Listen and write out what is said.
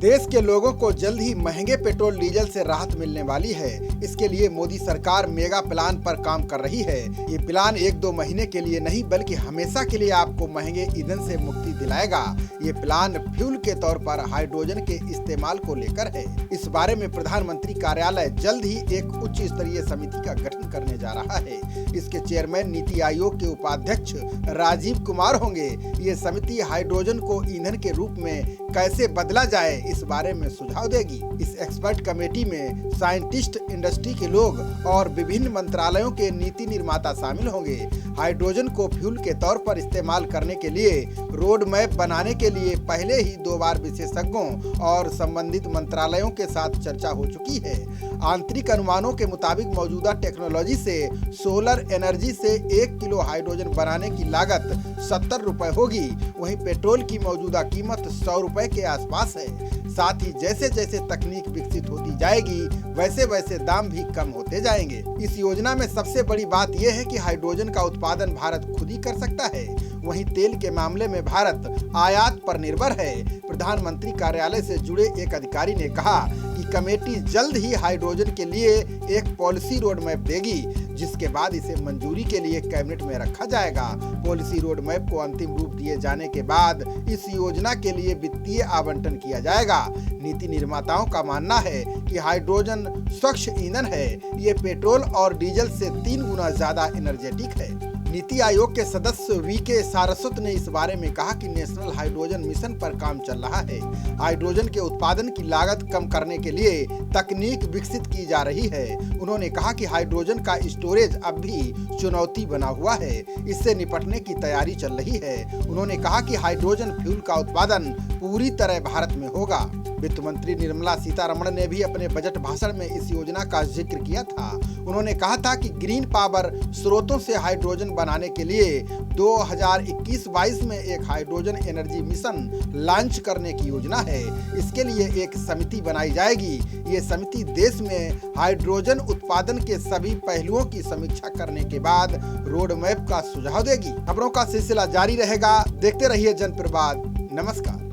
देश के लोगों को जल्द ही महंगे पेट्रोल डीजल से राहत मिलने वाली है। इसके लिए मोदी सरकार मेगा प्लान पर काम कर रही है। ये प्लान 1-2 महीने के लिए नहीं बल्कि हमेशा के लिए आपको महंगे ईंधन से मुक्ति दिलाएगा। ये प्लान फ्यूल के तौर पर हाइड्रोजन के इस्तेमाल को लेकर है। इस बारे में प्रधानमंत्री कार्यालय जल्द ही एक उच्च स्तरीय समिति का गठन करने जा रहा है। इसके चेयरमैन नीति आयोग के उपाध्यक्ष राजीव कुमार होंगे। ये समिति हाइड्रोजन को ईंधन के रूप में कैसे बदला जाए इस बारे में सुझाव देगी। इस एक्सपर्ट कमेटी में साइंटिस्ट, इंडस्ट्री के लोग और विभिन्न मंत्रालयों के नीति निर्माता शामिल होंगे। हाइड्रोजन को फ्यूल के तौर पर इस्तेमाल करने के लिए रोड मैप बनाने के लिए पहले ही 2 बार विशेषज्ञों और संबंधित मंत्रालयों के साथ चर्चा हो चुकी है। आंतरिक अनुमानों के मुताबिक मौजूदा टेक्नोलॉजी से सोलर एनर्जी से 1 किलो हाइड्रोजन बनाने की लागत 70 रुपए होगी। वहीं पेट्रोल की मौजूदा कीमत 100 रुपए के आसपास है। साथ ही जैसे जैसे तकनीक विकसित होती जाएगी वैसे वैसे दाम भी कम होते जाएंगे। इस योजना में सबसे बड़ी बात यह है कि हाइड्रोजन का उत्पादन भारत खुद ही कर सकता है। वहीं तेल के मामले में भारत आयात पर निर्भर है। प्रधानमंत्री कार्यालय से जुड़े एक अधिकारी ने कहा कि कमेटी जल्द ही हाइड्रोजन के लिए एक पॉलिसी रोड मैप देगी, जिसके बाद इसे मंजूरी के लिए कैबिनेट में रखा जाएगा। पॉलिसी रोड मैप को अंतिम रूप दिए जाने के बाद इस योजना के लिए वित्तीय आवंटन किया जाएगा। नीति निर्माताओं का मानना है कि हाइड्रोजन स्वच्छ ईंधन है। ये पेट्रोल और डीजल से 3 गुना ज्यादा एनर्जेटिक है। नीति आयोग के सदस्य वीके सारस्वत ने इस बारे में कहा कि नेशनल हाइड्रोजन मिशन पर काम चल रहा है। हाइड्रोजन के उत्पादन की लागत कम करने के लिए तकनीक विकसित की जा रही है। उन्होंने कहा कि हाइड्रोजन का स्टोरेज अब भी चुनौती बना हुआ है। इससे निपटने की तैयारी चल रही है। उन्होंने कहा कि हाइड्रोजन फ्यूल का उत्पादन पूरी तरह भारत में होगा। वित्त मंत्री निर्मला सीतारमण ने भी अपने बजट भाषण में इस योजना का जिक्र किया था। उन्होंने कहा था कि ग्रीन पावर स्रोतों से हाइड्रोजन बनाने के लिए 2021-22 में एक हाइड्रोजन एनर्जी मिशन लॉन्च करने की योजना है। इसके लिए एक समिति बनाई जाएगी। ये समिति देश में हाइड्रोजन उत्पादन के सभी पहलुओं की समीक्षा करने के बाद रोड मैप का सुझाव देगी। खबरों का सिलसिला जारी रहेगा। देखते रहिए जनप्रवाद। नमस्कार।